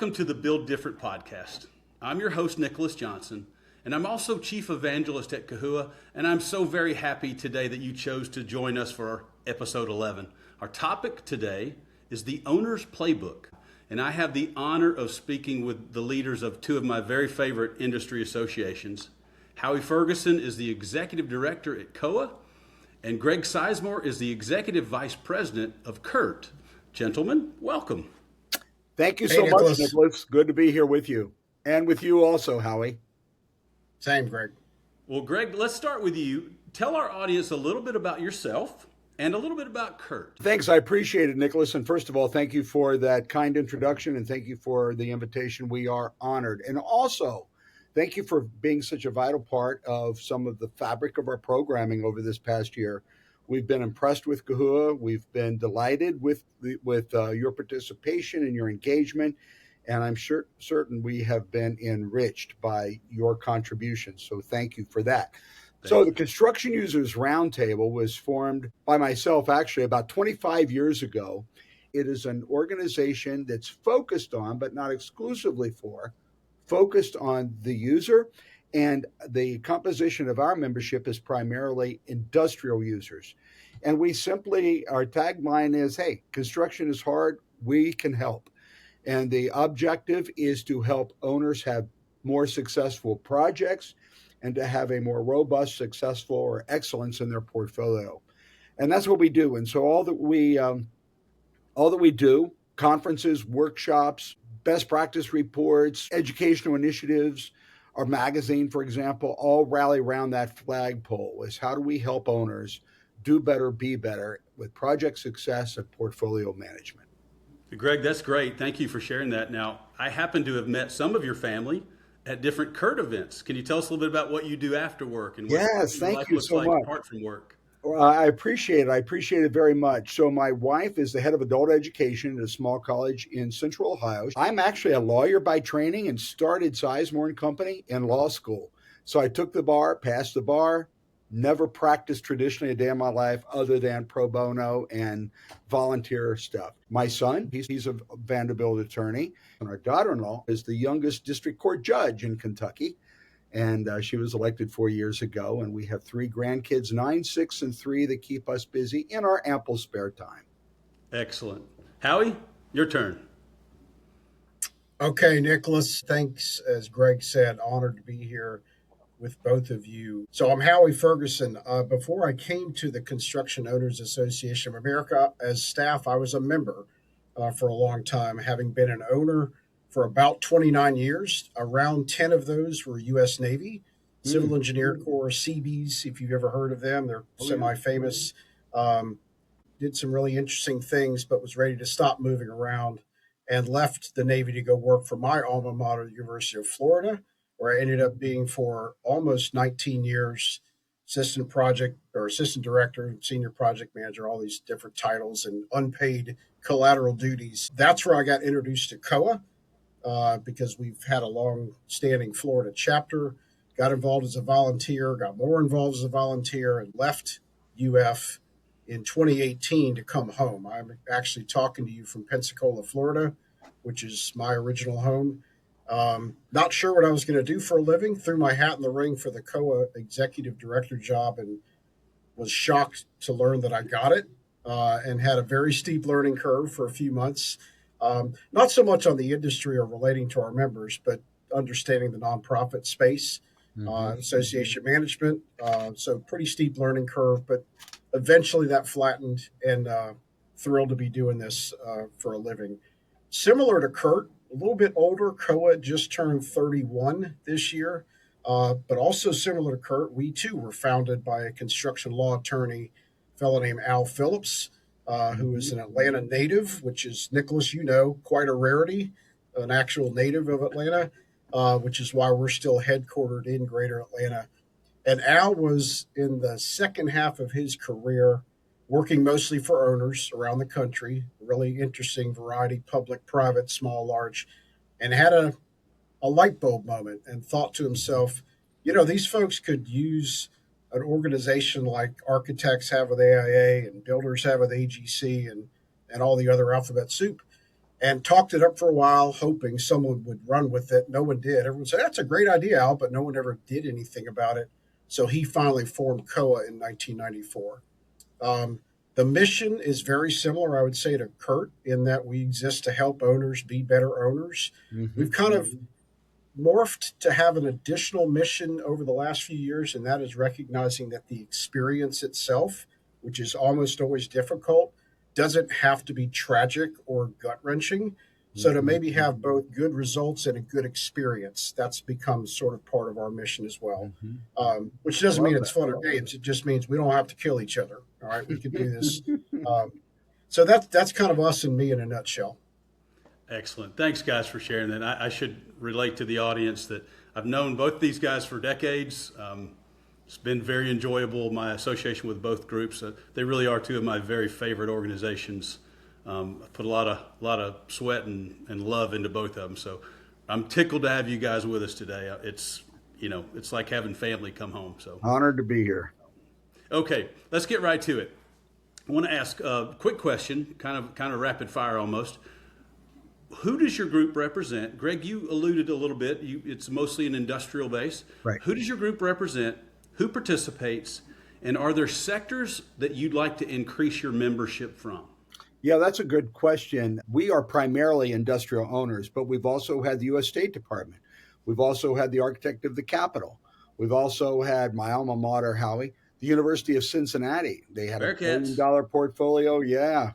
welcome to the Build Different podcast. I'm your host, Nicholas Johnson, and I'm also Chief Evangelist at COAA, and I'm so very happy today that you chose to join us for episode 11. Our topic today is the Owner's Playbook, and I have the honor of speaking with the leaders of two of my very favorite industry associations. Howie Ferguson is the Executive Director at COAA, and Greg Sizemore is the Executive Vice President of CURT. Gentlemen, welcome. Thank you so much, Nicholas. Good to be here with you. And with you also, Howie. Same, Greg. Well, Greg, let's start with you. Tell our audience a little bit about yourself and a little bit about CURT. Thanks. I appreciate it, Nicholas. And first of all, thank you for that kind introduction and thank you for the invitation. We are honored. And also, thank you for being such a vital part of some of the fabric of our programming over this past year. We've been impressed with COAA. We've been delighted with your participation and your engagement. And I'm certain we have been enriched by your contributions. So thank you for that. The Construction Users Roundtable was formed by myself actually about 25 years ago. It is an organization that's focused on, but not exclusively focused on the user. And the composition of our membership is primarily industrial users. And we simply, our tagline is, hey, construction is hard, we can help. And the objective is to help owners have more successful projects and to have a more robust, successful, or excellence in their portfolio. And that's what we do. And so all that we do, conferences, workshops, best practice reports, educational initiatives, our magazine, for example, all rally around that flagpole is how do we help owners do better, be better with project success and portfolio management. Greg, that's great. Thank you for sharing that. Now, I happen to have met some of your family at different CURT events. Can you tell us a little bit about what you do after work and what your life looks like apart from work? Well, I appreciate it. I appreciate it very much. So my wife is the head of adult education at a small college in Central Ohio. I'm actually a lawyer by training and started Sizemore & Company in law school. So I took the bar, passed the bar, never practiced traditionally a day in my life other than pro bono and volunteer stuff. My son, he's a Vanderbilt attorney, and our daughter-in-law is the youngest district court judge in Kentucky. And she was elected 4 years ago. And we have 3 grandkids, 9, 6, and 3 that keep us busy in our ample spare time. Excellent. Howie, your turn. Okay, Nicholas, thanks. As Greg said, honored to be here with both of you. So I'm Howie Ferguson. Before I came to the Construction Owners Association of America as staff, I was a member for a long time, having been an owner for about 29 years. Around 10 of those were U.S. Navy, Civil Engineer Corps, Seabees, if you've ever heard of them. They're semi-famous. Did some really interesting things, but was ready to stop moving around and left the Navy to go work for my alma mater, the University of Florida, where I ended up being for almost 19 years, assistant director, senior project manager, all these different titles and unpaid collateral duties. That's where I got introduced to COAA. Because we've had a long-standing Florida chapter, got involved as a volunteer, got more involved as a volunteer, and left UF in 2018 to come home. I'm actually talking to you from Pensacola, Florida, which is my original home. Not sure what I was going to do for a living, threw my hat in the ring for the COAA executive director job and was shocked to learn that I got it and had a very steep learning curve for a few months. Not so much on the industry or relating to our members, but understanding the nonprofit space, association management. So pretty steep learning curve, but eventually that flattened and thrilled to be doing this for a living. Similar to CURT, a little bit older, COAA just turned 31 this year, but also similar to CURT, we too were founded by a construction law attorney, a fellow named Al Phillips, who is an Atlanta native, which is, Nicholas, quite a rarity, an actual native of Atlanta, which is why we're still headquartered in Greater Atlanta. And Al was in the second half of his career working mostly for owners around the country, really interesting variety, public, private, small, large, and had a light bulb moment and thought to himself, these folks could use an organization like architects have with AIA and builders have with AGC and all the other alphabet soup and talked it up for a while, hoping someone would run with it. No one did. Everyone said, that's a great idea, Al, but no one ever did anything about it. So he finally formed COAA in 1994. The mission is very similar, I would say, to CURT in that we exist to help owners be better owners. Mm-hmm. We've kind of morphed to have an additional mission over the last few years, and that is recognizing that the experience itself, which is almost always difficult, doesn't have to be tragic or gut wrenching. So to maybe have both good results and a good experience, that's become sort of part of our mission as well. Which doesn't mean it's fun or games. It just means we don't have to kill each other. All right, we can do this. So that's kind of us and me in a nutshell. Excellent. Thanks, guys, for sharing that. I should relate to the audience that I've known both these guys for decades. It's been very enjoyable, my association with both groups. They really are two of my very favorite organizations. I've put a lot of sweat and love into both of them. So I'm tickled to have you guys with us today. It's like having family come home. So Honored to be here. okay, let's get right to it. I want to ask a quick question, kind of rapid fire almost. Who does your group represent? Greg, you alluded a little bit. It's mostly an industrial base. Right. Who does your group represent? Who participates? And are there sectors that you'd like to increase your membership from? Yeah, that's a good question. We are primarily industrial owners, but we've also had the U.S. State Department. We've also had the Architect of the Capitol. We've also had my alma mater, Howie, the University of Cincinnati. They had a $1 billion portfolio. Yeah,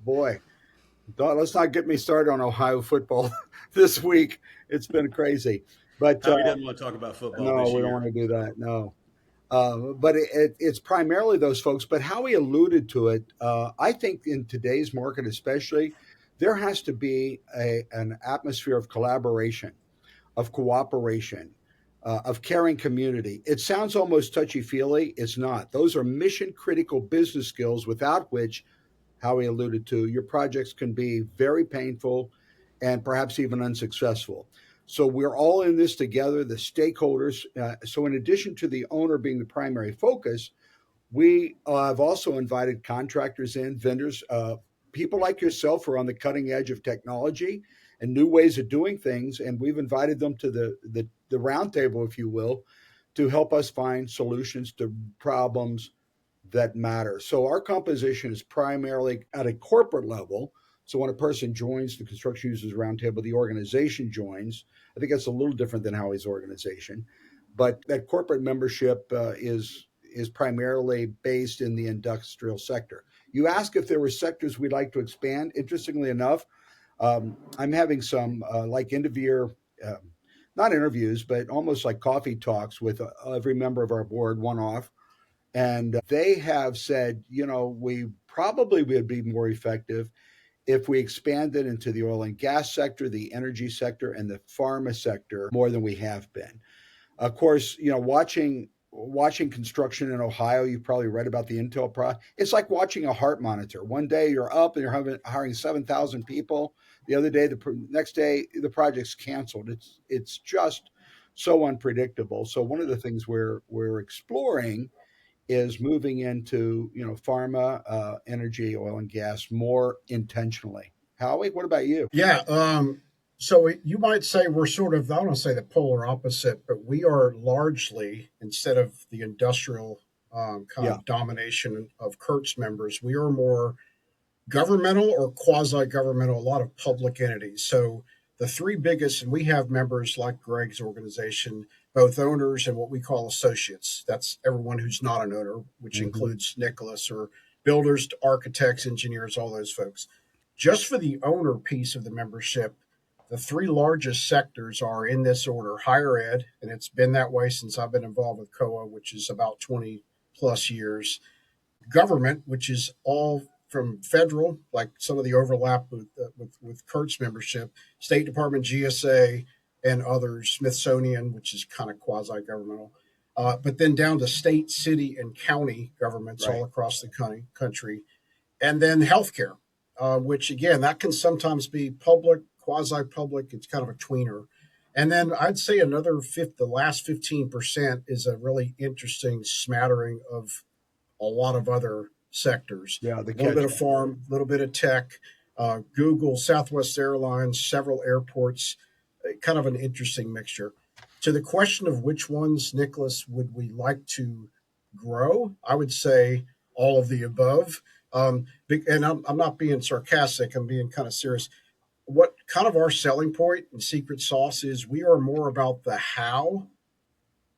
boy. Let's not get me started on Ohio football this week. It's been crazy. But Howie doesn't want to talk about football no, this year. we don't want to do that. No. But it's primarily those folks. But Howie alluded to it. I think in today's market especially, there has to be an atmosphere of collaboration, of cooperation, of caring community. It sounds almost touchy-feely. It's not. Those are mission-critical business skills without which, Howie alluded to, your projects can be very painful and perhaps even unsuccessful. So we're all in this together, the stakeholders. So in addition to the owner being the primary focus, we have also invited contractors in, vendors, people like yourself who are on the cutting edge of technology and new ways of doing things. And we've invited them to the roundtable, if you will, to help us find solutions to problems that matter. So our composition is primarily at a corporate level. So when a person joins the Construction Users Roundtable, the organization joins. I think that's a little different than Howie's organization, but that corporate membership is primarily based in the industrial sector. You ask if there were sectors we'd like to expand. Interestingly enough, I'm having some like end of year, not interviews, but almost like coffee talks with every member of our board, one off. And they have said, we probably would be more effective if we expanded into the oil and gas sector, the energy sector, and the pharma sector more than we have been. Of course, watching construction in Ohio, you've probably read about the Intel project. It's like watching a heart monitor. One day you're up and you're hiring 7,000 people. The other day, the next day, the project's canceled. It's just so unpredictable. So one of the things we're exploring is moving into pharma, energy, oil and gas more intentionally. Howie, what about you? Yeah. So you might say we're sort of, I don't want to say the polar opposite, but we are largely, instead of the industrial kind of domination of CURT's members, we are more governmental or quasi-governmental, a lot of public entities. So the three biggest, and we have members like Greg's organization, both owners and what we call associates. That's everyone who's not an owner, which includes Nicholas, or builders, architects, engineers, all those folks. Just for the owner piece of the membership, the three largest sectors are in this order: higher ed, and it's been that way since I've been involved with COAA, which is about 20 plus years; government, which is all from federal, like some of the overlap with CURT's membership, State Department, GSA, and others, Smithsonian, which is kind of quasi-governmental, but then down to state, city, and county governments all across the country, and then healthcare, which again, that can sometimes be public, quasi-public. It's kind of a tweener. And then I'd say the last 15% is a really interesting smattering of a lot of other sectors. Yeah, a little bit of farm, a little bit of tech, Google, Southwest Airlines, several airports, kind of an interesting mixture. To the question of which ones, Nicholas, would we like to grow, I would say all of the above. And I'm not being sarcastic, I'm being kind of serious. What kind of our selling point and secret sauce is, we are more about the how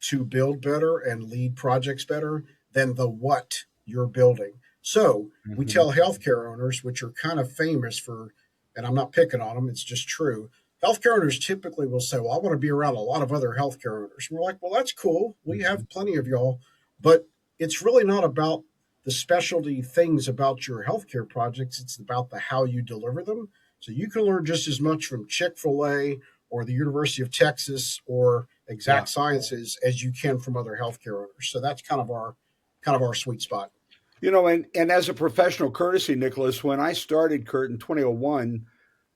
to build better and lead projects better than the what you're building. So we Mhm. tell healthcare owners, which are kind of famous for, and I'm not picking on them, it's just true. Healthcare owners typically will say, well, I want to be around a lot of other healthcare owners. We're like, well, that's cool. We Mhm. have plenty of y'all, but it's really not about the specialty things about your healthcare projects. It's about the how you deliver them. So you can learn just as much from Chick-fil-A or the University of Texas or Yeah. Exact Sciences as you can from other healthcare owners. So that's kind of our sweet spot. And as a professional courtesy, Nicholas, when I started CURT in 2001,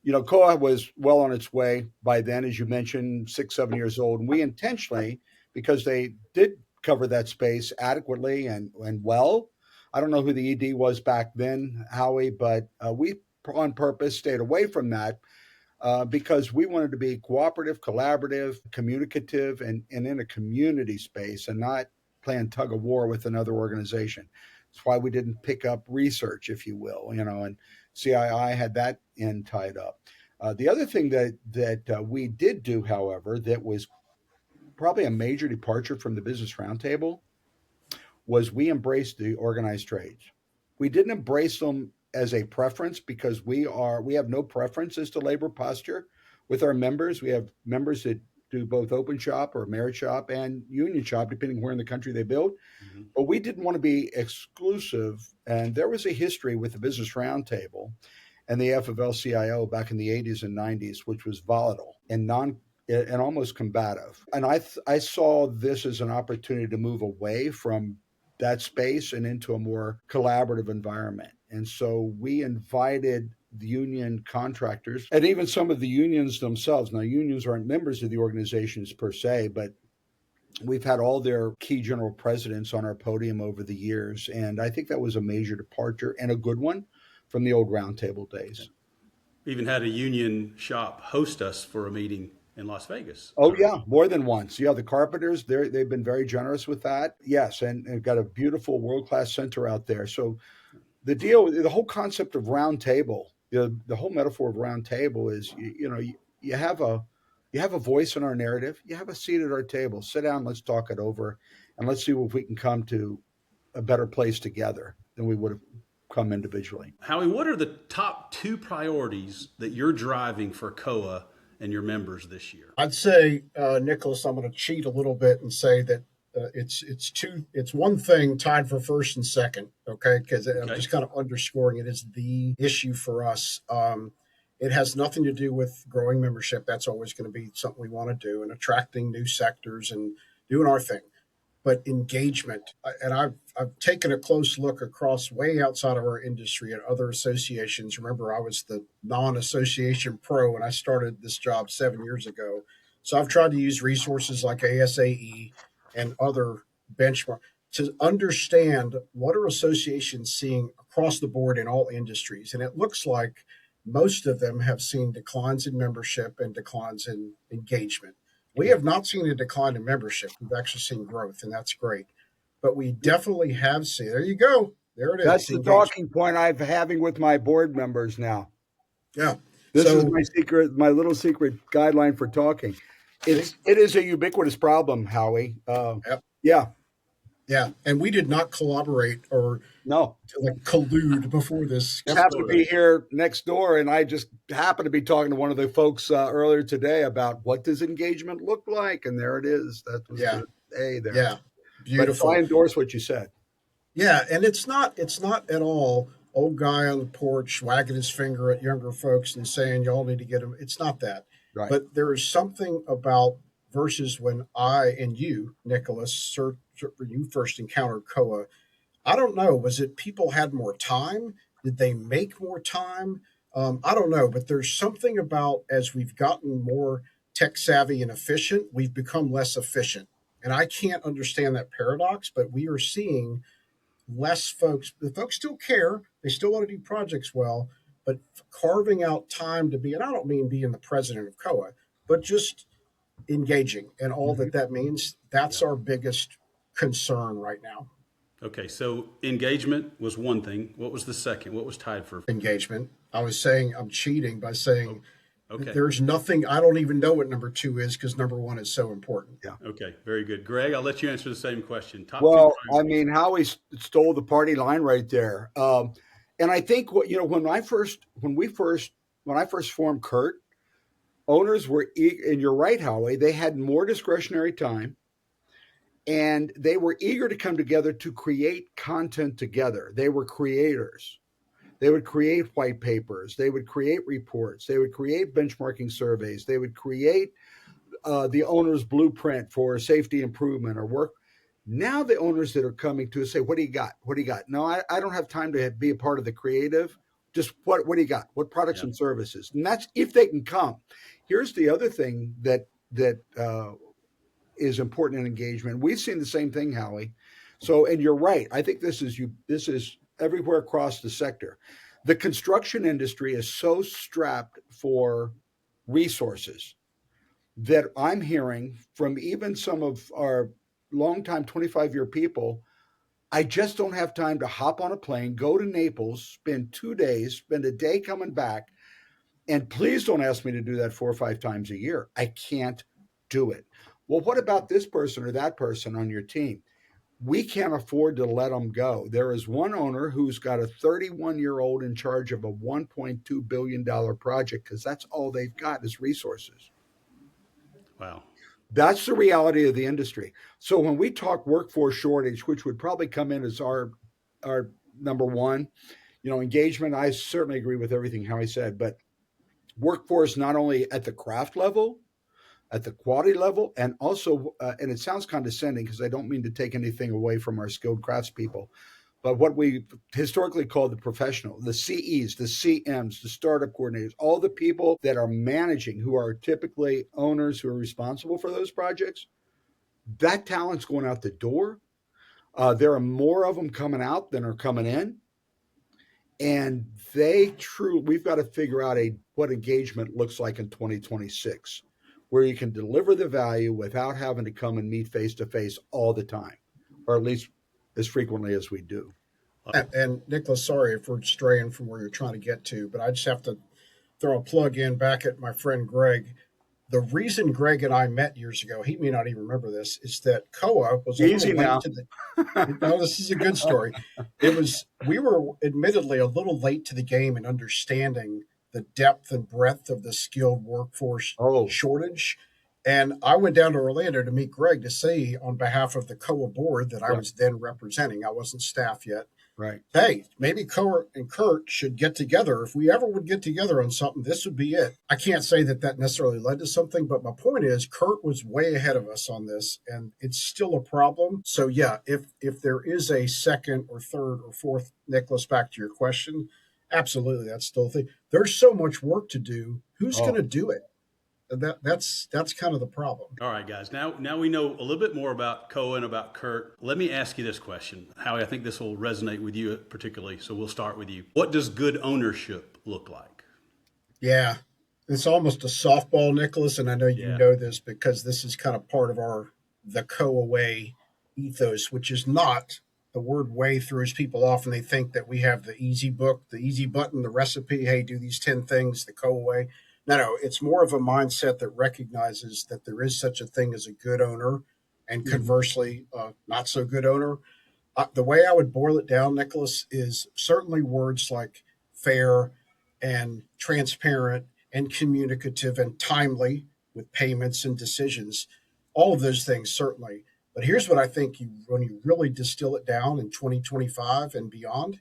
COA was well on its way by then, as you mentioned, 6, 7 years old. And we intentionally, because they did cover that space adequately and well, I don't know who the ED was back then, Howie, but we on purpose stayed away from that because we wanted to be cooperative, collaborative, communicative, and in a community space and not playing tug of war with another organization. That's why we didn't pick up research, if you will, and CII had that end tied up. The other thing that we did do, however, that was probably a major departure from the Business Roundtable was we embraced the organized trades. We didn't embrace them as a preference because we have no preferences to labor posture with our members. We have members that do both open shop or merit shop and union shop, depending where in the country they build. Mm-hmm. But we didn't want to be exclusive. And there was a history with the Business Roundtable and the FFL-CIO back in the 80s and 90s, which was volatile and almost combative. And I saw this as an opportunity to move away from that space and into a more collaborative environment. And so we invited the union contractors and even some of the unions themselves. Now, unions aren't members of the organizations per se, but we've had all their key general presidents on our podium over the years. And I think that was a major departure and a good one from the old roundtable days. Even had a union shop host us for a meeting in Las Vegas. Oh yeah, more than once. Yeah, the Carpenters, they've been very generous with that. Yes, and got a beautiful world-class center out there. So the whole concept of round table, the whole metaphor of round table is you have a voice in our narrative. You have a seat at our table. Sit down, let's talk it over, and let's see if we can come to a better place together than we would have come individually. Howie, what are the top 2 priorities that you're driving for COA and your members this year? I'd say, Nicholas, I'm going to cheat a little bit and say that it's one thing tied for first and second, okay? Because I'm Okay. just kind of underscoring it is the issue for us. It has nothing to do with growing membership. That's always going to be something we want to do, and attracting new sectors and doing our thing. But engagement, and I've taken a close look across way outside of our industry at other associations. Remember, I was the non-association pro when I started this job 7 years ago. So I've tried to use resources like ASAE and other benchmark to understand what are associations seeing across the board in all industries. And it looks like most of them have seen declines in membership and declines in engagement. We Yeah. have not seen a decline in membership. We've actually seen growth, and that's great. But we definitely have seen, there you go. There it That's is, the engagement. talking point I'm having with my board members now. Yeah. This is So, my little secret guideline for talking. see, It is a ubiquitous problem, Howie. yep. Yeah, Yeah. And we did not collaborate or no, like collude before this just happen to started. be here next door, and I just happened to be talking to one of the folks earlier today about what does engagement look like, and there it is. That was Yeah. the A there. Yeah. But so I Beautiful. endorse what you said. Yeah, and it's not at all old guy on the porch wagging his finger at younger folks and saying y'all need to get them. It's not that. Right. But there is something about versus when I and you, Nicholas, when you first encountered COA. I don't know. Was it people had more time? Did they make more time? I don't know. But there's something about as we've gotten more tech savvy and efficient, we've become less efficient. And I can't understand that paradox, but we are seeing less folks. The folks still care. They still want to do projects well, but carving out time to be, and I don't mean being the president of COA, but just engaging and all Mhm. that means, Yeah. that's our biggest concern right now. Okay, so engagement was one thing. What was the second? What was tied for? Engagement. I was saying I'm cheating by saying Oh, okay. there's nothing, I don't even know what number two is because number one is so important. Yeah. Okay, very good. Greg, I'll let you answer the same question. Top two Well, I priorities. mean, Howie stole the party line right there. And I think when I first formed CURT, owners were, and you're right, Howie, they had more discretionary time and they were eager to come together to create content together. They were creators. They would create white papers. They would create reports. They would create benchmarking surveys. They would create the owner's blueprint for safety improvement or work. Now the owners that are coming to us say, "What do you got? What do you got?" No, I don't have time to be a part of the creative. Just what do you got? What products Yeah. and services? And that's if they can come. Here's the other thing that is important in engagement. We've seen the same thing, Howie. So, and you're right. I think this is you. This is everywhere across the sector. The construction industry is so strapped for resources that I'm hearing from even some of our longtime 25-year people. I just don't have time to hop on a plane, go to Naples, spend 2 days, spend a day coming back. And please don't ask me to do that 4 or 5 times a year. I can't do it. Well, what about this person or that person on your team? We can't afford to let them go. There is one owner who's got a 31-year-old in charge of a $1.2 billion project because that's all they've got is resources. Wow. That's the reality of the industry. So when we talk workforce shortage, which would probably come in as our number one, engagement, I certainly agree with everything Howie said, but workforce not only at the craft level, at the quality level, and also, and it sounds condescending because I don't mean to take anything away from our skilled craftspeople, but what we historically call the professional, the CEs, the CMs, the startup coordinators, all the people that are managing, who are typically owners who are responsible for those projects, that talent's going out the door. There are more of them coming out than are coming in. And we've got to figure out what engagement looks like in 2026, where you can deliver the value without having to come and meet face to face all the time, or at least as frequently as we do. And Nicholas, sorry if we're straying from where you're trying to get to, but I just have to throw a plug in back at my friend Greg. The reason Greg and I met years ago, he may not even remember this, is that COA was a Easy little late now. to the. No, this is a good story. We were admittedly a little late to the game in understanding the depth and breadth of the skilled workforce Oh, shortage. And I went down to Orlando to meet Greg to say, on behalf of the COA board that I yeah, was then representing, I wasn't staff yet, right. hey, maybe COA and CURT should get together. If we ever would get together on something, this would be it. I can't say that necessarily led to something, but my point is CURT was way ahead of us on this, and it's still a problem. So yeah, if there is a second or third or fourth, Nicholas, back to your question, absolutely, that's still a thing. There's so much work to do. Who's going Oh, to do it? That's kind of the problem. All right, guys. Now we know a little bit more about COA and about CURT. Let me ask you this question. Howie, I think this will resonate with you particularly, so we'll start with you. What does good ownership look like? Yeah, it's almost a softball, Nicholas, and I know you Yeah. know this because this is kind of part of the COA Way ethos, which is not, the word way throws people off and they think that we have the easy book, the easy button, the recipe. Hey, do these 10 things the COA Way. No, it's more of a mindset that recognizes that there is such a thing as a good owner and mhm. conversely, not so good owner. The way I would boil it down, Nicholas, is certainly words like fair and transparent and communicative and timely with payments and decisions. All of those things, certainly. But here's what I think when you really distill it down in 2025 and beyond,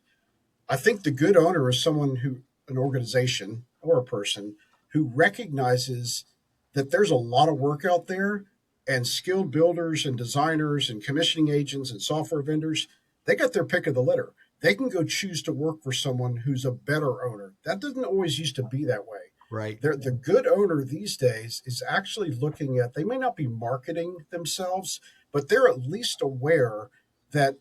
I think the good owner is an organization or a person who recognizes that there's a lot of work out there and skilled builders and designers and commissioning agents and software vendors, they got their pick of the litter. They can go choose to work for someone who's a better owner. That doesn't always used to be that way. Right. The good owner these days is actually looking at, they may not be marketing themselves, but they're at least aware that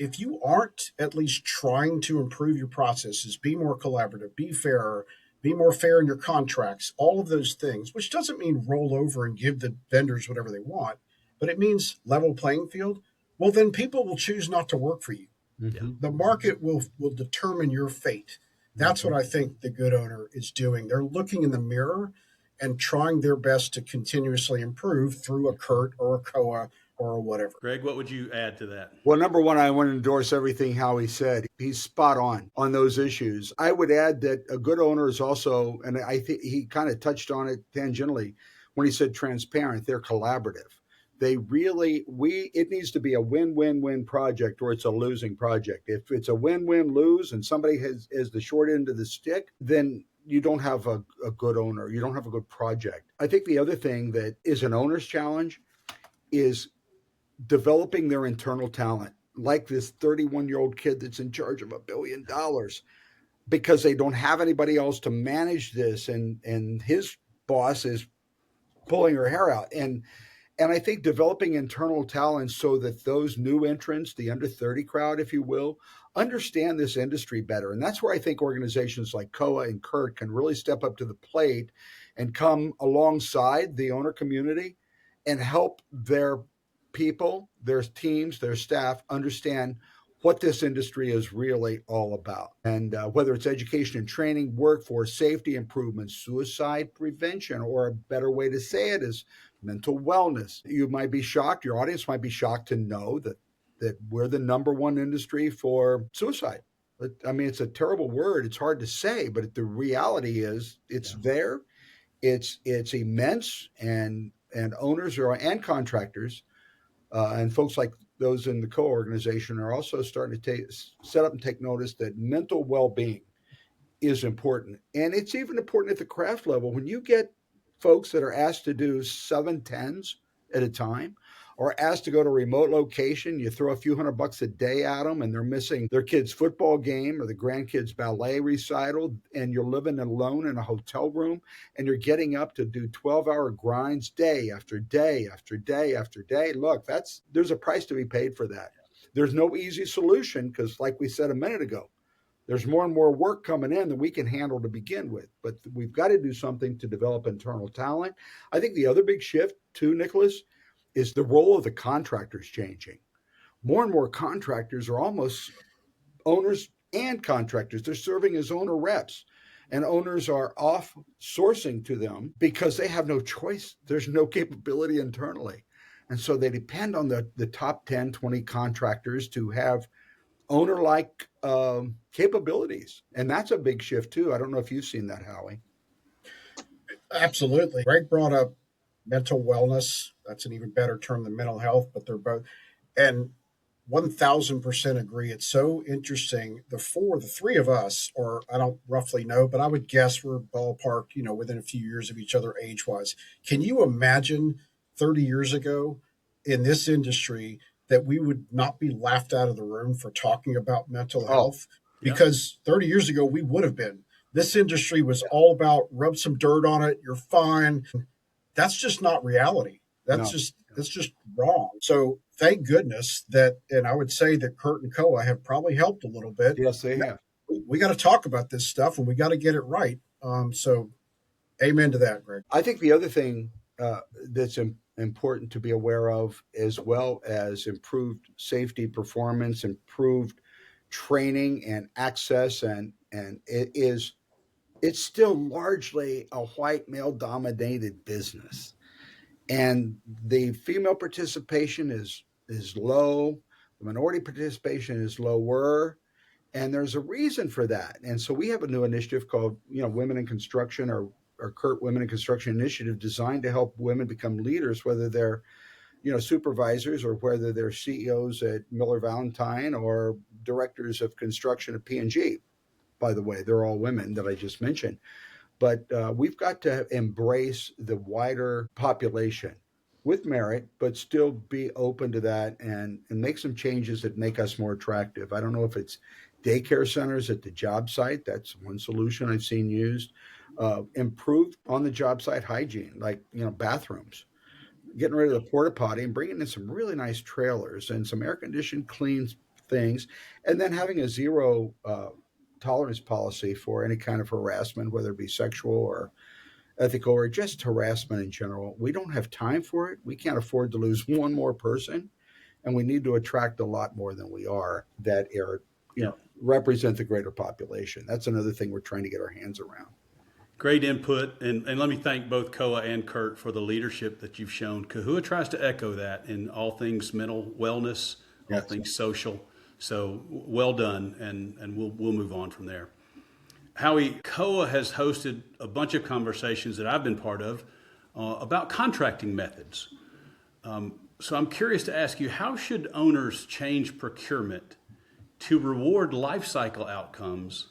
if you aren't at least trying to improve your processes, be more collaborative, be fairer, be more fair in your contracts, all of those things, which doesn't mean roll over and give the vendors whatever they want, but it means level playing field. Well, then people will choose not to work for you. Yeah. Mm-hmm. The market will determine your fate. That's what I think the good owner is doing. They're looking in the mirror and trying their best to continuously improve through a CURT or a COA or whatever. Greg, what would you add to that? Well, number one, I want to endorse everything Howie said. He's spot on those issues. I would add that a good owner is also, and I think he kind of touched on it tangentially when he said transparent, they're collaborative. It needs to be a win-win-win project or it's a losing project. If it's a win-win-lose and somebody has the short end of the stick, then you don't have a good owner. You don't have a good project. I think the other thing that is an owner's challenge is developing their internal talent, like this 31-year-old kid that's in charge of $1 billion, because they don't have anybody else to manage this, and his boss is pulling her hair out. And I think developing internal talent so that those new entrants, the under 30 crowd, if you will, understand this industry better. And that's where I think organizations like COAA and CURT can really step up to the plate and come alongside the owner community and help their people, their teams, their staff understand what this industry is really all about. And whether it's education and training, workforce safety improvements, suicide prevention, or a better way to say it is mental wellness. You might be shocked, your audience might be shocked to know that we're the number one industry for suicide. I mean, it's a terrible word. It's hard to say, but the reality is it's there. It's immense, and owners and contractors and folks like those in the co-organization are also starting to set up and take notice that mental well-being is important. And it's even important at the craft level. When you get folks that are asked to do 7 10s at a time, or asked to go to a remote location, you throw a few $100 a day at them and they're missing their kid's football game or the grandkids' ballet recital, and you're living alone in a hotel room and you're getting up to do 12-hour grinds day after day after day after day. Look, there's a price to be paid for that. There's no easy solution because, like we said a minute ago, there's more and more work coming in than we can handle to begin with. But we've got to do something to develop internal talent. I think the other big shift, too, Nicholas, is the role of the contractors changing. More and more contractors are almost owners and contractors. They're serving as owner reps, and owners are off sourcing to them because they have no choice. There's no capability internally. And so they depend on the top 10, 20 contractors to have owner-like capabilities. And that's a big shift too. I don't know if you've seen that, Howie. Absolutely. Greg brought up mental wellness. That's an even better term than mental health, but they're both. And 1000% agree. It's so interesting. The three of us, or I don't roughly know, but I would guess we're ballpark, within a few years of each other age wise. Can you imagine 30 years ago in this industry that we would not be laughed out of the room for talking about mental health? Because 30 years ago, we would have been. This industry was all about rub some dirt on it, you're fine. That's just not reality. That's just wrong. So thank goodness that, and I would say that CURT and COA have probably helped a little bit. Yes, they have. We got to talk about this stuff and we got to get it right. So amen to that, Greg. I think the other thing that's important to be aware of, as well as improved safety performance, improved training and access, and it's still largely a white male dominated business. And the female participation is low, the minority participation is lower, and there's a reason for that. And so we have a new initiative called, Women in Construction, or CURT Women in Construction Initiative, designed to help women become leaders, whether they're, supervisors or whether they're CEOs at Miller Valentine or directors of construction at P&G. By the way, they're all women that I just mentioned. But we've got to embrace the wider population with merit, but still be open to that and make some changes that make us more attractive. I don't know if it's daycare centers at the job site. That's one solution I've seen used. Improved on the job site hygiene, like, bathrooms, getting rid of the porta potty and bringing in some really nice trailers and some air conditioned, clean things, and then having a zero tolerance policy for any kind of harassment, whether it be sexual or ethical or just harassment in general. We don't have time for it. We can't afford to lose one more person, and we need to attract a lot more than we are that are, Yeah. represent the greater population. That's another thing we're trying to get our hands around. Great input, and let me thank both COAA and CURT for the leadership that you've shown. COHUA tries to echo that in all things mental wellness, all Yes. things social. So well done, and we'll move on from there. Howie, COAA has hosted a bunch of conversations that I've been part of about contracting methods. So I'm curious to ask you, how should owners change procurement to reward life cycle outcomes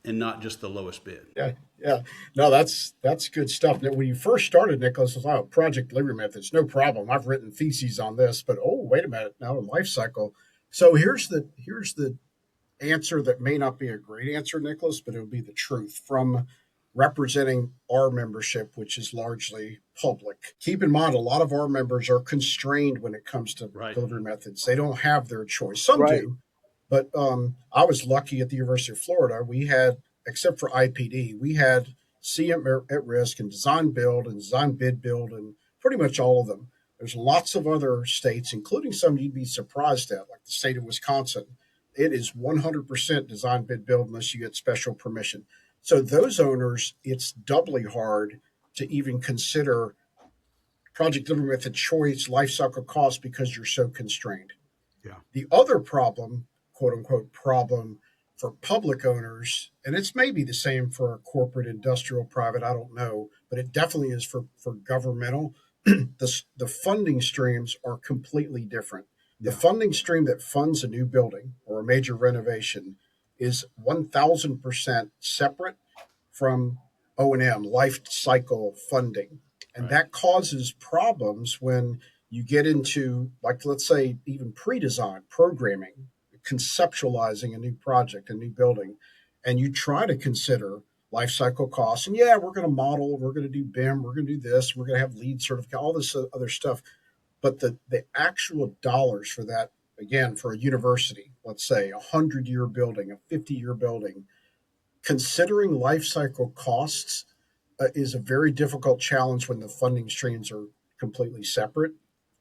and not just the lowest bid? Yeah, yeah. No, that's good stuff. Now, when you first started, Nicholas, was project delivery methods. No problem. I've written theses on this, but oh, wait a minute. Now life cycle. So here's the answer that may not be a great answer, Nicholas, but it would be the truth from representing our membership, which is largely public. Keep in mind, a lot of our members are constrained when it comes to Right. delivery methods. They don't have their choice. Some Right. do, but I was lucky at the University of Florida. We had, except for IPD, we had CM at risk and design build and design bid build and pretty much all of them. There's lots of other states, including some you'd be surprised at, like the state of Wisconsin. It is 100% design bid build unless you get special permission. So those owners, it's doubly hard to even consider project delivery method choice, life cycle cost because you're so constrained. Yeah. The other problem, quote unquote, problem for public owners, and it's maybe the same for corporate, industrial, private, I don't know, but it definitely is for governmental. The funding streams are completely different. The Yeah. funding stream that funds a new building or a major renovation is 1,000% separate from O&M, life cycle funding. And Right. that causes problems when you get into, like, let's say, even pre-design programming, conceptualizing a new project, a new building, and you try to consider life cycle costs. And yeah, we're going to model, we're going to do BIM, we're going to do this, we're going to have lead certificate, all this other stuff. But the actual dollars for that, again, for a university, let's say a 100-year building, a 50-year building, considering life cycle costs is a very difficult challenge when the funding streams are completely separate,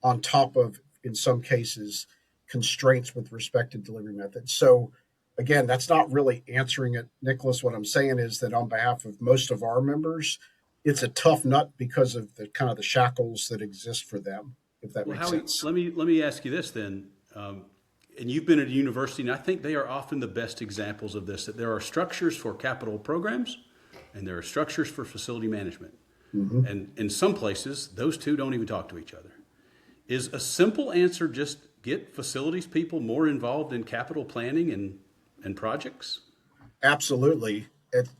on top of, in some cases, constraints with respect to delivery methods. So, again, that's not really answering it, Nicholas. What I'm saying is that on behalf of most of our members, it's a tough nut because of the kind of the shackles that exist for them, if that Well, makes Howie, sense. let me ask you this then. And you've been at a university, and I think they are often the best examples of this. That there are structures for capital programs, and there are structures for facility management. Mm-hmm. And in some places, those two don't even talk to each other. Is a simple answer just get facilities people more involved in capital planning and projects? Absolutely.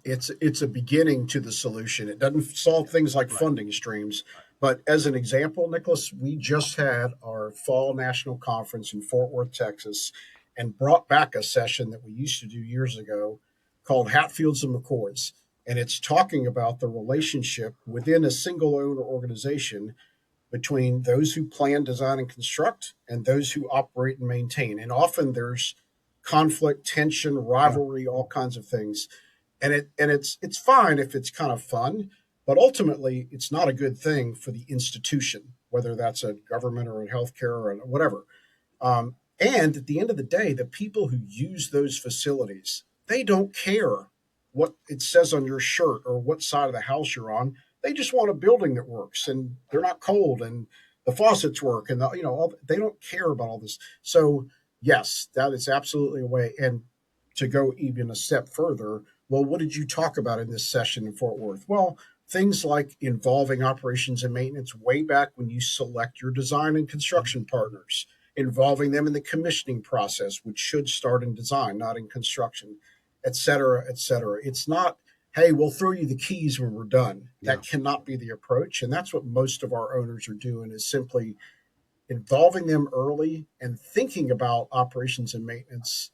It's a beginning to the solution. It doesn't solve things like funding streams. But as an example, Nicholas, we just had our fall national conference in Fort Worth, Texas, and brought back a session that we used to do years ago called Hatfields and McCoys. And it's talking about the relationship within a single owner organization between those who plan, design, and construct and those who operate and maintain. And often there's conflict, tension, Yeah. rivalry, all kinds of things. And it's fine if it's kind of fun, but ultimately it's not a good thing for the institution, whether that's a government or a healthcare or whatever. And at the end of the day, the people who use those facilities, they don't care what it says on your shirt or what side of the house you're on. They just want a building that works and they're not cold and the faucets work and they don't care about all this. So yes, that is absolutely a way. And to go even a step further, well, what did you talk about in this session in Fort Worth? Well, things like involving operations and maintenance way back when you select your design and construction partners, involving them in the commissioning process, which should start in design, not in construction, et cetera, et cetera. It's not, hey, we'll throw you the keys when we're done. Yeah. That cannot be the approach. And that's what most of our owners are doing, is simply involving them early and thinking about operations and maintenance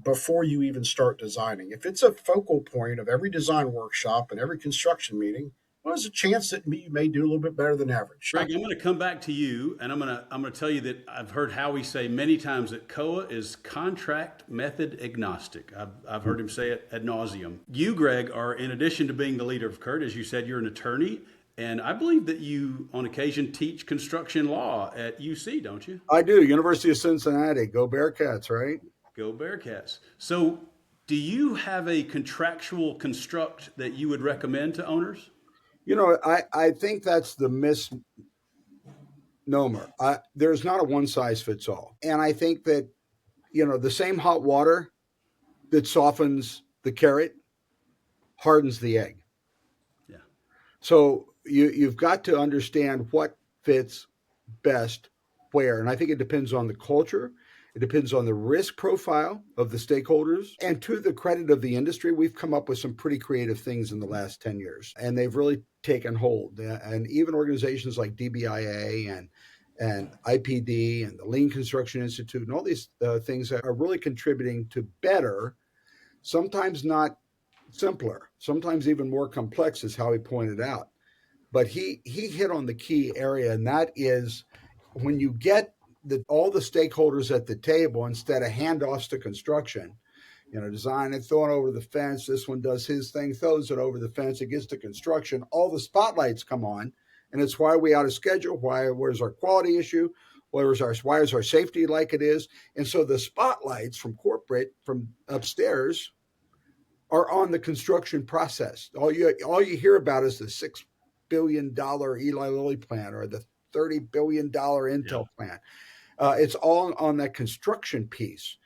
before you even start designing. If it's a focal point of every design workshop and every construction meeting, well, there's a chance that you may do a little bit better than average. Greg, I'm going to come back to you, and I'm going to tell you that I've heard Howie say many times that COAA is contract method agnostic. I've heard him say it ad nauseum. You, Greg, are, in addition to being the leader of CURT, as you said, you're an attorney, and I believe that you, on occasion, teach construction law at UC, don't you? I do. University of Cincinnati. Go Bearcats, right? Go Bearcats. So, do you have a contractual construct that you would recommend to owners? I think that's the misnomer. There's not a one size fits all. And I think that, the same hot water that softens the carrot hardens the egg. Yeah. So you've got to understand what fits best where. And I think it depends on the culture. It depends on the risk profile of the stakeholders. And to the credit of the industry, we've come up with some pretty creative things in the last 10 years. And they've really taken hold. And even organizations like DBIA and IPD and the Lean Construction Institute and all these things that are really contributing to better, sometimes not simpler, sometimes even more complex, as Howie pointed out. But he hit on the key area, and that is when you get all the stakeholders at the table instead of handoffs to construction, design and throw it over the fence. This one does his thing, throws it over the fence. It gets to construction. All the spotlights come on, and it's why we out of schedule. Where's our quality issue? Why is our safety like it is? And so the spotlights from corporate, from upstairs, are on the construction process. All you hear about is the $6 billion Eli Lilly plant or the $30 billion Intel plant. It's all on that construction piece.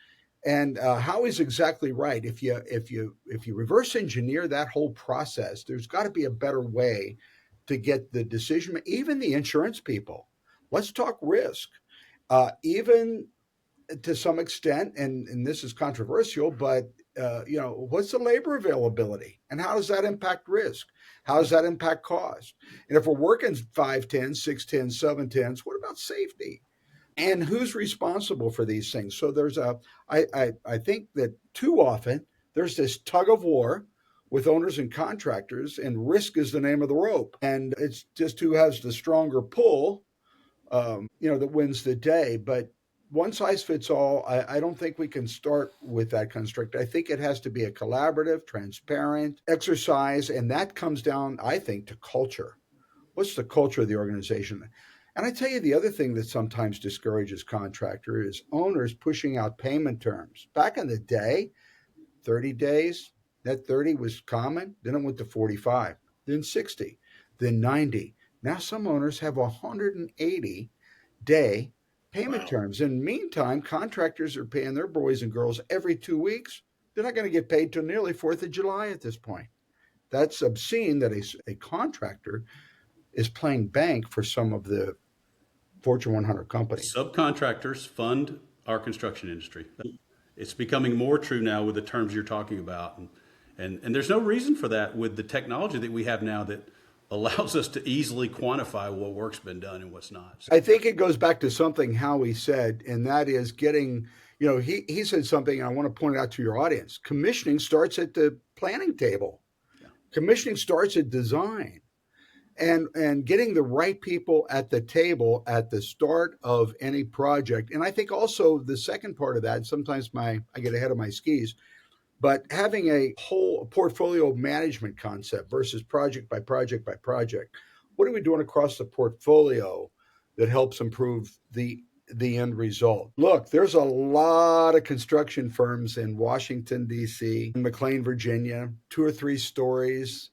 And Howie's exactly right. If you reverse engineer that whole process, there's got to be a better way to get the decision, even the insurance people. Let's talk risk. Even to some extent, and this is controversial, but what's the labor availability and how does that impact risk? How does that impact cost? And if we're working 5-10, 6-10, 7-10s, what about safety? And who's responsible for these things? So I think that too often there's this tug of war with owners and contractors, and risk is the name of the rope. And it's just who has the stronger pull, that wins the day. But one size fits all, I don't think we can start with that construct. I think it has to be a collaborative, transparent exercise. And that comes down, I think, to culture. What's the culture of the organization? And I tell you, the other thing that sometimes discourages contractors is owners pushing out payment terms. Back in the day, 30 days, that 30 was common. Then it went to 45, then 60, then 90. Now some owners have 180-day payment terms. In the meantime, contractors are paying their boys and girls every 2 weeks. They're not going to get paid till nearly 4th of July at this point. That's obscene that a contractor is playing bank for some of the Fortune 100 companies. Subcontractors fund our construction industry. It's becoming more true now with the terms you're talking about. And there's no reason for that with the technology that we have now that allows us to easily quantify what work's been done and what's not. I think it goes back to something Howie said, and that is getting, he said something, and I want to point it out to your audience. Commissioning starts at the planning table. Yeah. Commissioning starts at design. And getting the right people at the table at the start of any project. And I think also the second part of that, and sometimes I get ahead of my skis, but having a whole portfolio management concept versus project by project by project. What are we doing across the portfolio that helps improve the end result? Look, there's a lot of construction firms in Washington, D.C., in McLean, Virginia, 2 or 3 stories,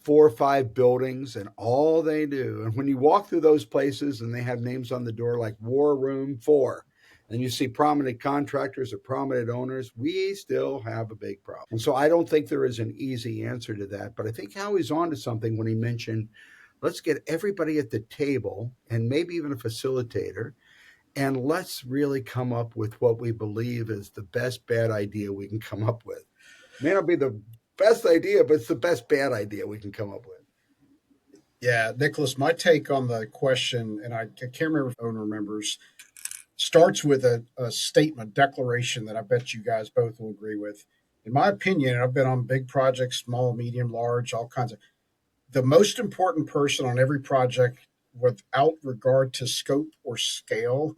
4 or 5 buildings, and all they do. And when you walk through those places and they have names on the door like War Room 4, and you see prominent contractors or prominent owners, we still have a big problem. And so I don't think there is an easy answer to that. But I think Howie's onto something when he mentioned, let's get everybody at the table and maybe even a facilitator, and let's really come up with what we believe is the best bad idea we can come up with. It may not be the best idea, but it's the best bad idea we can come up with. Yeah, Nicholas, my take on the question, and I can't remember if owner remembers, starts with a statement, declaration that I bet you guys both will agree with. In my opinion, I've been on big projects, small, medium, large, all kinds of. The most important person on every project, without regard to scope or scale,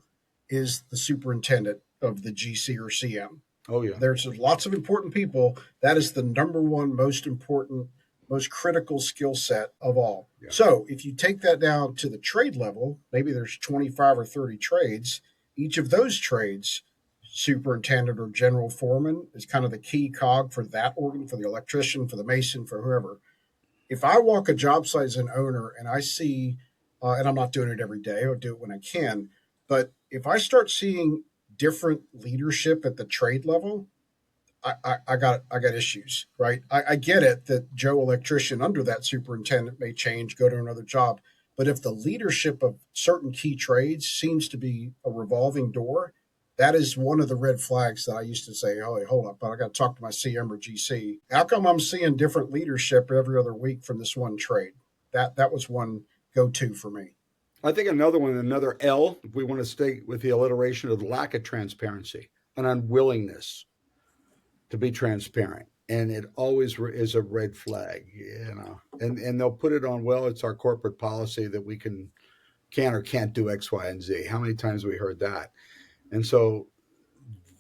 is the superintendent of the GC or CM. Oh yeah. There's lots of important people. That is the number one most important, most critical skill set of all. Yeah. So if you take that down to the trade level, maybe there's 25 or 30 trades. Each of those trades, superintendent or general foreman, is kind of the key cog for that organ, for the electrician, for the mason, for whoever. If I walk a job site as an owner and I see, and I'm not doing it every day, I'll do it when I can, but if I start seeing different leadership at the trade level, I got issues, right? I get it that Joe electrician under that superintendent may change, go to another job, but if the leadership of certain key trades seems to be a revolving door, that is one of the red flags that I used to say, oh, hold up, I got to talk to my CM or GC. How come I'm seeing different leadership every other week from this one trade? That was one go-to for me. I think another L, if we want to stay with the alliteration of the lack of transparency, an unwillingness to be transparent. And it always is a red flag, and they'll put it on, well, it's our corporate policy that we can or can't do X, Y, and Z. How many times have we heard that? And so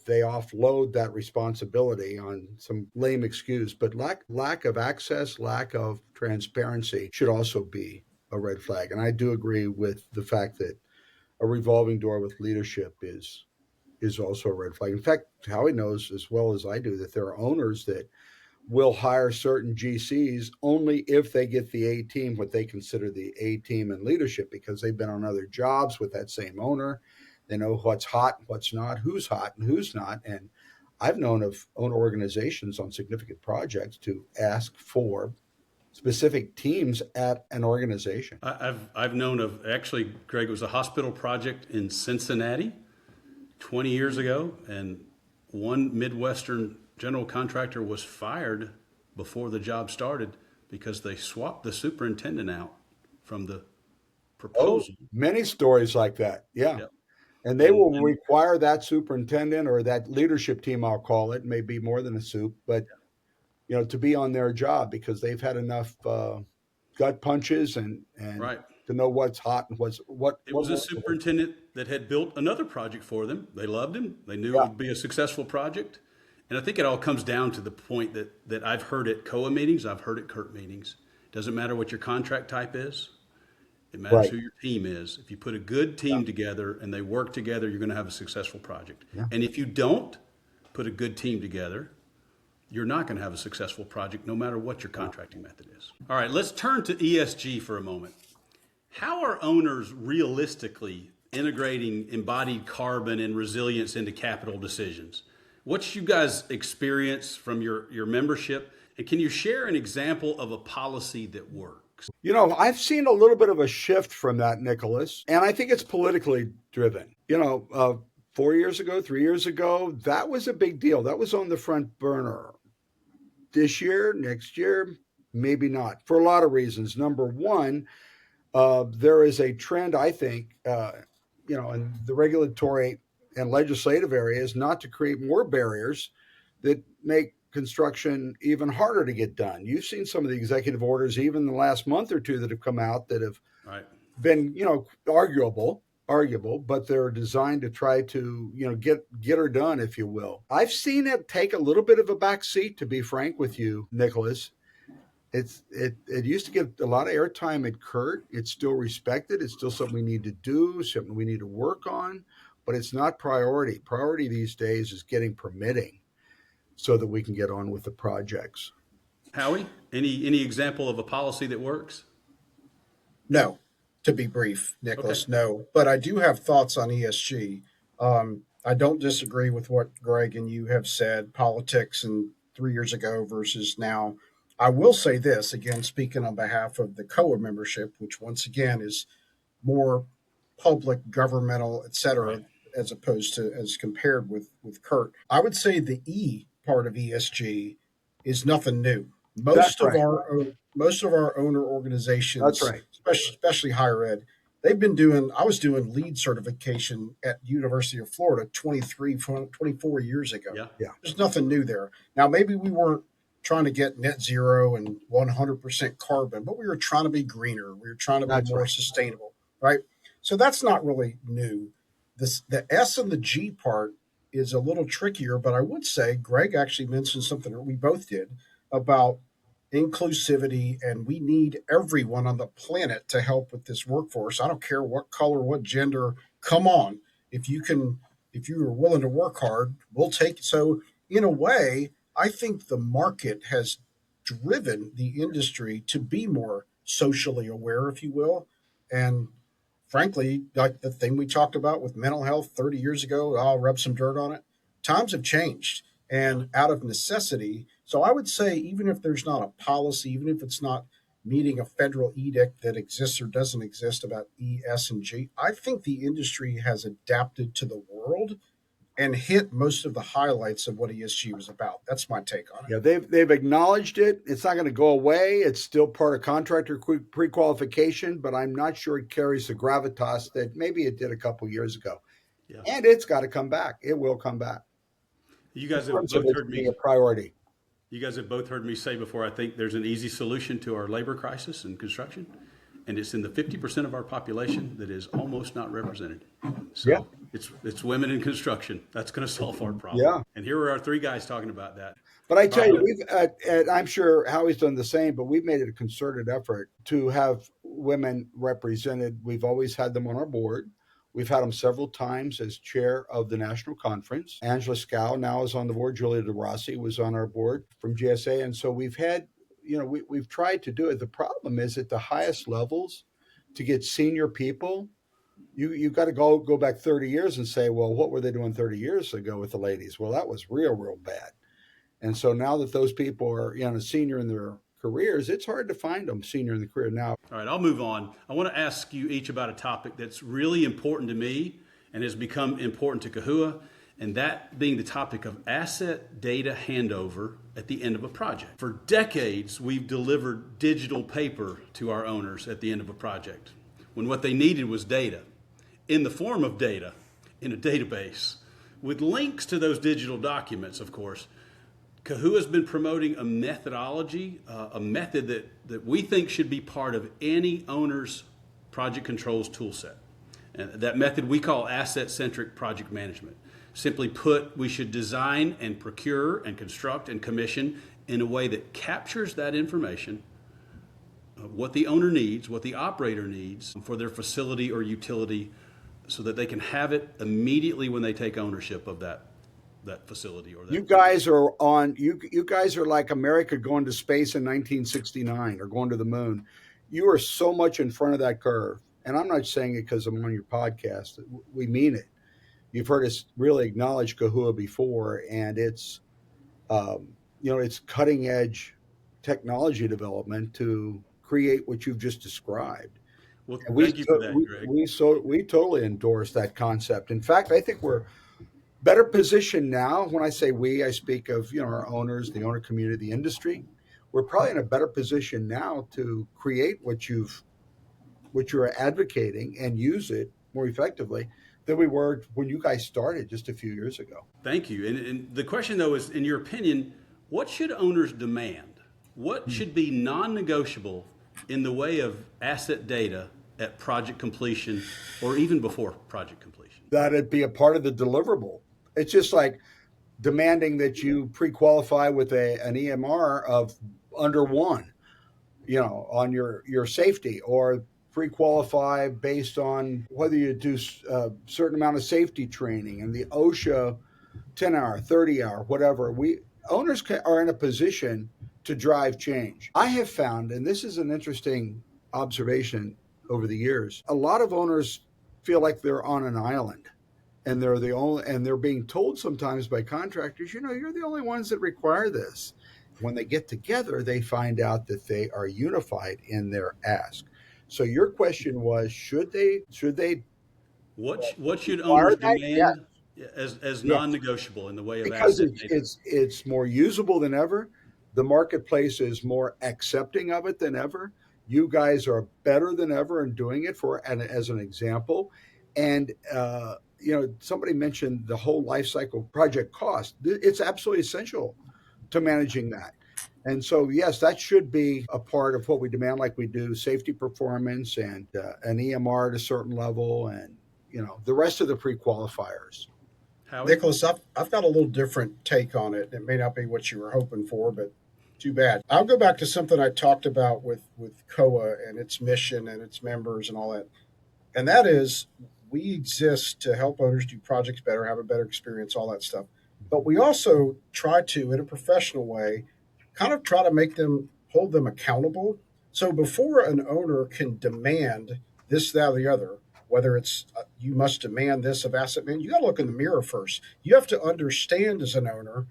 they offload that responsibility on some lame excuse, but lack of access, lack of transparency should also be a red flag. And I do agree with the fact that a revolving door with leadership is also a red flag. In fact, Howie knows as well as I do that there are owners that will hire certain GCs only if they get the A team, what they consider the A team in leadership, because they've been on other jobs with that same owner. They know what's hot, what's not, who's hot and who's not. And I've known of owner organizations on significant projects to ask for specific teams at an organization. I've known of, actually, Greg, it was a hospital project in Cincinnati 20 years ago, and one Midwestern general contractor was fired before the job started because they swapped the superintendent out from the proposal. Oh, many stories like that. Yeah. Yep. And they will require that superintendent or that leadership team, I'll call it, may be more than a soup, but to be on their job because they've had enough gut punches and right. to know what's hot and what. It was a superintendent that had built another project for them. They loved him. They knew it would be a successful project. And I think it all comes down to the point that I've heard at COAA meetings, I've heard at CURT meetings. It doesn't matter what your contract type is. It matters who your team is. If you put a good team together and they work together, you're going to have a successful project. Yeah. And if you don't put a good team together, you're not going to have a successful project no matter what your contracting method is. All right, let's turn to ESG for a moment. How are owners realistically integrating embodied carbon and resilience into capital decisions? What's you guys' experience from your membership? And can you share an example of a policy that works? I've seen a little bit of a shift from that, Nicholas, and I think it's politically driven. 4 years ago, 3 years ago, that was a big deal. That was on the front burner. This year, next year, maybe not, for a lot of reasons. Number one, there is a trend, I think, in the regulatory and legislative areas not to create more barriers that make construction even harder to get done. You've seen some of the executive orders, even in the last month or two, that have come out that have been, arguable, but they're designed to try to, get her done, if you will. I've seen it take a little bit of a back seat, to be frank with you, Nicholas. It used to get a lot of airtime at CURT. It's still respected. It's still something we need to do, something we need to work on, but it's not priority. Priority these days is getting permitting so that we can get on with the projects. Howie, any example of a policy that works? No, to be brief, Nicholas, no. But I do have thoughts on ESG. I don't disagree with what Greg and you have said, politics and 3 years ago versus now. I will say this, again, speaking on behalf of the COAA membership, which once again is more public, governmental, et cetera, as opposed to as compared with CURT. I would say the E part of ESG is nothing new. Most of our owner organizations, especially higher ed, they've been doing. I was doing LEED certification at University of Florida 24 years ago. Yeah. There's nothing new there. Now maybe we weren't trying to get net zero and 100% carbon, but we were trying to be greener. We were trying to be That's more right. sustainable, right? So that's not really new. The S and the G part is a little trickier, but I would say Greg actually mentioned something that we both did about inclusivity, and we need everyone on the planet to help with this workforce. I don't care what color, what gender. Come on, if you can, if you are willing to work hard, we'll take it. So in a way, I think the market has driven the industry to be more socially aware, if you will. And frankly, like the thing we talked about with mental health 30 years ago, I'll rub some dirt on it. Times have changed and out of necessity. So I would say, even if there's not a policy, even if it's not meeting a federal edict that exists or doesn't exist about E, S, and G, I think the industry has adapted to the world and hit most of the highlights of what ESG was about. That's my take on it. Yeah, they've acknowledged it. It's not going to go away. It's still part of contractor pre-qualification, but I'm not sure it carries the gravitas that maybe it did a couple years ago. Yeah. And it's got to come back. It will come back You in guys have terms of both it heard being me. a priority. You guys have both heard me say before, I think there's an easy solution to our labor crisis in construction, and it's in the 50% of our population that is almost not represented. Yeah. So it's women in construction. That's going to solve our problem. Yeah. And here are our three guys talking about that. But I tell you, I'm sure Howie's done the same, but we've made it a concerted effort to have women represented. We've always had them on our board. We've had them several times as chair of the national conference. Angela Scow now is on the board. Julia DeRossi was on our board from GSA. And so we've had, we've tried to do it. The problem is at the highest levels to get senior people, you've got to go back 30 years and say, well, what were they doing 30 years ago with the ladies? Well, that was real bad. And so now that those people are senior in their careers, it's hard to find them senior in the career now. All right, I'll move on. I want to ask you each about a topic that's really important to me and has become important to COAA, and that being the topic of asset data handover at the end of a project. For decades, we've delivered digital paper to our owners at the end of a project, when what they needed was data, in the form of data, in a database, with links to those digital documents, of course. COAA has been promoting a methodology, a method that we think should be part of any owner's project controls toolset. And that method we call asset-centric project management. Simply put, we should design and procure and construct and commission in a way that captures that information, what the owner needs, what the operator needs for their facility or utility, so that they can have it immediately when they take ownership of that facility or that. You guys are like America going to space in 1969 or going to the moon. You are so much in front of that curve. And I'm not saying it because I'm on your podcast. We mean it. You've heard us really acknowledge COAA before, and it's it's cutting edge technology development to create what you've just described. Well, And thank you for that, Greg. we totally endorse that concept. In fact, I think we're better position now. When I say we, I speak of our owners, the owner community, the industry. We're probably in a better position now to create what you're advocating and use it more effectively than we were when you guys started just a few years ago. Thank you. And the question, though, is, in your opinion, what should owners demand? What should be non-negotiable in the way of asset data at project completion or even before project completion? That'd be a part of the deliverable. It's just like demanding that you pre-qualify with an EMR of under 1, on your safety, or pre-qualify based on whether you do a certain amount of safety training and the OSHA 10-hour, 30-hour, whatever. Owners are in a position to drive change. I have found, and this is an interesting observation over the years, a lot of owners feel like they're on an island. And they're being told sometimes by contractors, you're the only ones that require this. When they get together, they find out that they are unified in their ask. So your question was, should they What should require owners that? Yeah. demand as Yes. non-negotiable in the way of Because asset data? it's more usable than ever. The marketplace is more accepting of it than ever. You guys are better than ever in doing it as an example. And somebody mentioned the whole life cycle project cost. It's absolutely essential to managing that. And so, yes, that should be a part of what we demand, like we do safety performance and an EMR at a certain level, and the rest of the pre-qualifiers. Howie? Nicholas, I've got a little different take on it. It may not be what you were hoping for, but too bad. I'll go back to something I talked about with COA and its mission and its members and all that. And that is, we exist to help owners do projects better, have a better experience, all that stuff. But we also try to, in a professional way, kind of try to make them hold them accountable. So before an owner can demand this, that, or the other, whether it's you must demand this of asset man, you got to look in the mirror first. You have to understand as an owner,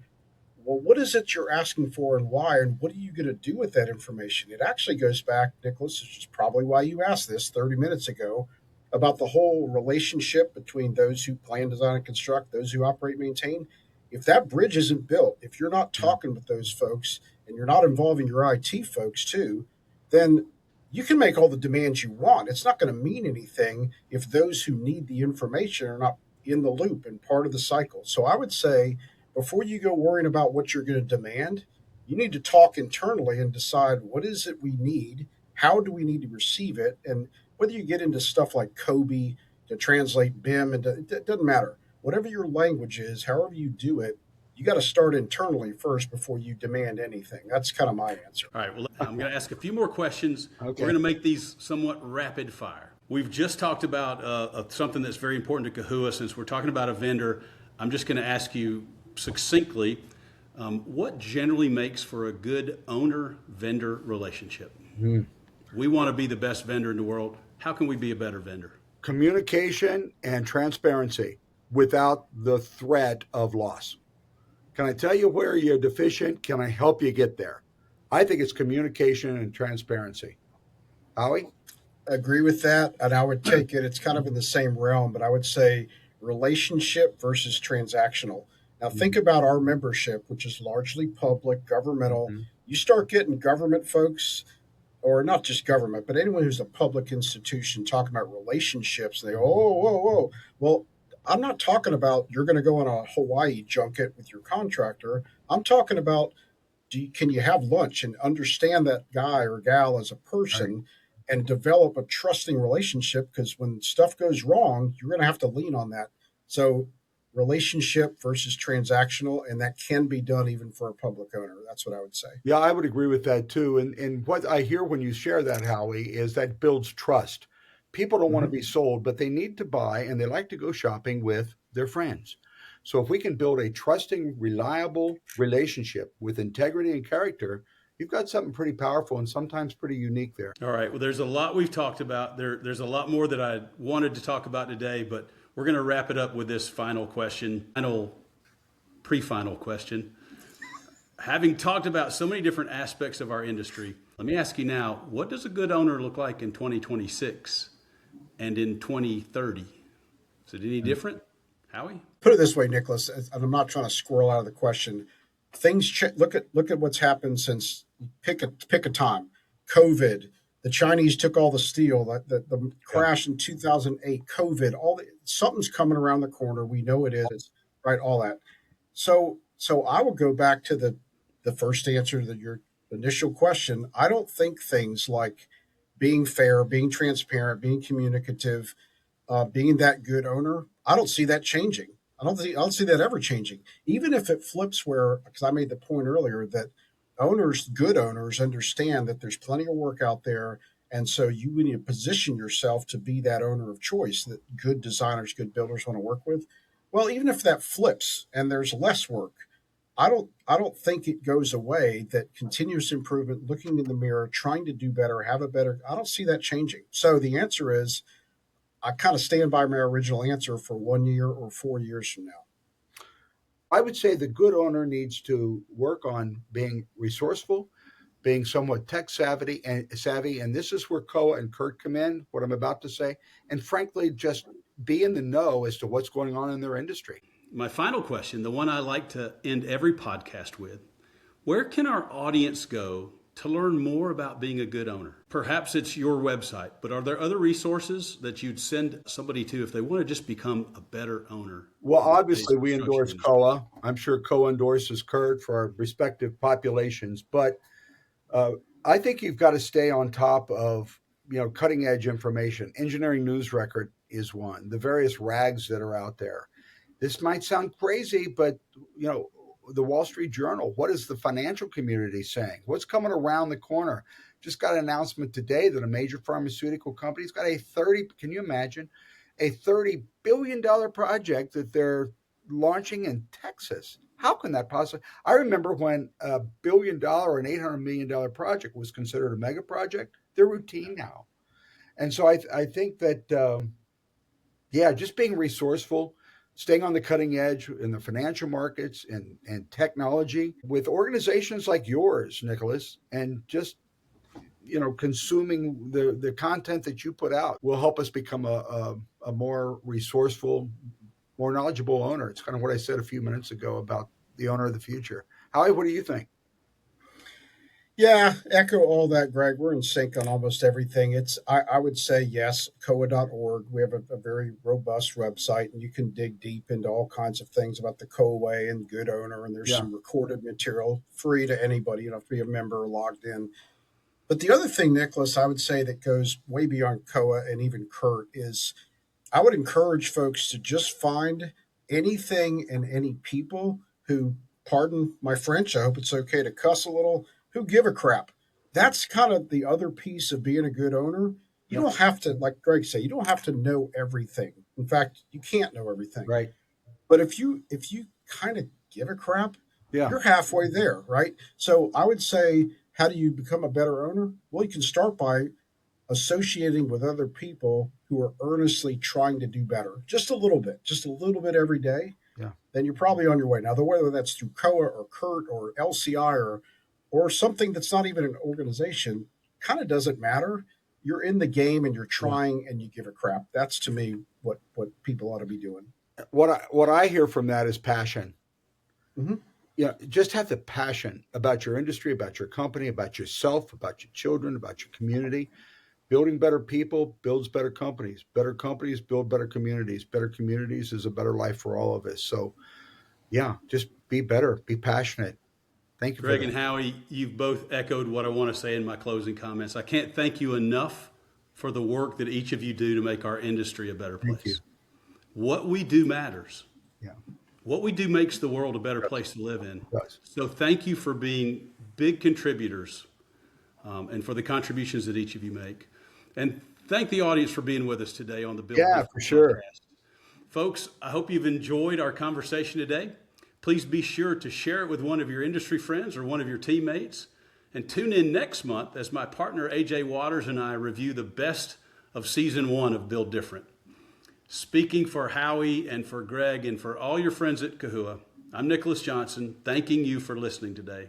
well, what is it you're asking for and why, and what are you going to do with that information? It actually goes back, Nicholas, which is probably why you asked this 30 minutes ago, about the whole relationship between those who plan, design, and construct, those who operate, maintain. If that bridge isn't built, if you're not talking with those folks and you're not involving your IT folks too, then you can make all the demands you want. It's not going to mean anything if those who need the information are not in the loop and part of the cycle. So I would say before you go worrying about what you're going to demand, you need to talk internally and decide what is it we need, how do we need to receive it, and whether you get into stuff like Kobe to translate BIM, and it doesn't matter. Whatever your language is, however you do it, you got to start internally first before you demand anything. That's kind of my answer. All right, well, I'm going to ask a few more questions. Okay. We're going to make these somewhat rapid fire. We've just talked about something that's very important to COAA. Since we're talking about a vendor, I'm just going to ask you succinctly, what generally makes for a good owner-vendor relationship? We want to be the best vendor in the world. How can we be a better vendor? Communication and transparency without the threat of loss. Can I tell you where you're deficient? Can I help you get there? I think it's communication and transparency. Howie? Agree with that. And I would take it, it's kind of in the same realm, but I would say relationship versus transactional. Now, think about our membership, which is largely public, governmental. Mm-hmm. You start getting government folks, or not just government, but anyone who's a public institution talking about relationships, and they go, oh, whoa, whoa. Well, I'm not talking about you're going to go on a Hawaii junket with your contractor. I'm talking about can you have lunch and understand that guy or gal as a person and develop a trusting relationship? Because when stuff goes wrong, you're going to have to lean on that. So relationship versus transactional, and that can be done even for a public owner. That's what I would say. Yeah, I would agree with that too. And what I hear when you share that, Howie, is that builds trust. People don't want to be sold, but they need to buy, and they like to go shopping with their friends. So if we can build a trusting, reliable relationship with integrity and character, you've got something pretty powerful and sometimes pretty unique there. All right. Well, there's a lot we've talked about. There's a lot more that I wanted to talk about today, but we're going to wrap it up with this final question, pre-final question. Having talked about so many different aspects of our industry, let me ask you now, what does a good owner look like in 2026 and in 2030? Is it any different? Howie? Put it this way, Nicholas, and I'm not trying to squirrel out of the question. Look at what's happened since pick a time. COVID, the Chinese took all the steel, the crash in 2008, COVID, something's coming around the corner. We know it is, right? All that. So I would go back to the first answer to your initial question. I don't think things like being fair, being transparent, being communicative, being that good owner, I don't see that changing. I don't see that ever changing. Even if it flips where, because I made the point earlier that good owners understand that there's plenty of work out there. And so you need to position yourself to be that owner of choice that good designers, good builders want to work with. Well, even if that flips and there's less work, I don't think it goes away, that continuous improvement, looking in the mirror, trying to do better, I don't see that changing. So the answer is, I kind of stand by my original answer for 1 year or 4 years from now. I would say the good owner needs to work on being resourceful, being somewhat tech savvy, and this is where COAA and CURT come in, what I'm about to say, and frankly, just be in the know as to what's going on in their industry. My final question, the one I like to end every podcast with, where can our audience go to learn more about being a good owner? Perhaps it's your website, but are there other resources that you'd send somebody to if they want to just become a better owner? Well, in today's obviously, we construction endorse industry? COAA. I'm sure COAA endorses CURT for our respective populations, but uh, I think you've got to stay on top of cutting edge information. Engineering News Record is one. The various rags that are out there. This might sound crazy, but you know, the Wall Street Journal. What is the financial community saying? What's coming around the corner? Just got an announcement today that a major pharmaceutical company's got a 30. Can you imagine? A $30 billion project that they're launching in Texas. How can that possibly? I remember when $1 billion and $800 million project was considered a mega project. They're routine now, and so I think that yeah, just being resourceful, staying on the cutting edge in the financial markets and technology with organizations like yours, Nicholas, and just consuming the content that you put out will help us become a more resourceful, more knowledgeable owner. It's kind of what I said a few minutes ago about the owner of the future. Howie, what do you think? Yeah, echo all that, Greg. We're in sync on almost everything. I would say yes, COA.org. We have a very robust website, and you can dig deep into all kinds of things about the COAA Way and good owner. And there's Yeah. some recorded material free to anybody. You don't have to be a member or logged in. But the other thing, Nicholas, I would say that goes way beyond COA and even CURT is I would encourage folks to just find anything and any people who, pardon my French, I hope it's okay to cuss a little, who give a crap. That's kind of the other piece of being a good owner. You Yep. don't have to, like Greg said, you don't have to know everything. In fact, you can't know everything. Right. But if you kind of give a crap, Yeah. you're halfway there, right? So I would say, how do you become a better owner? Well, you can start by associating with other people who are earnestly trying to do better, just a little bit every day, Yeah. then you're probably on your way. Now, whether that's through COA or CURT or LCI or something that's not even an organization, kind of doesn't matter. You're in the game and you're Yeah. trying and you give a crap. That's to me what people ought to be doing. What I hear from that is passion. Mm-hmm. Just have the passion about your industry, about your company, about yourself, about your children, about your community. Building better people builds better companies. Better companies build better communities. Better communities is a better life for all of us. So, yeah, just be better, be passionate. Thank you for Greg and that. Howie, you've both echoed what I want to say in my closing comments. I can't thank you enough for the work that each of you do to make our industry a better Thank you. place. What we do matters. Yeah, What we do makes the world a better it place to live in. does. So thank you for being big contributors and for the contributions that each of you make. And thank the audience for being with us today on the Build Yeah, Different for sure. podcast. Folks, I hope you've enjoyed our conversation today. Please be sure to share it with one of your industry friends or one of your teammates. And tune in next month as my partner AJ Waters and I review the best of season 1 of Build Different. Speaking for Howie and for Greg and for all your friends at COAA, I'm Nicholas Johnson, thanking you for listening today.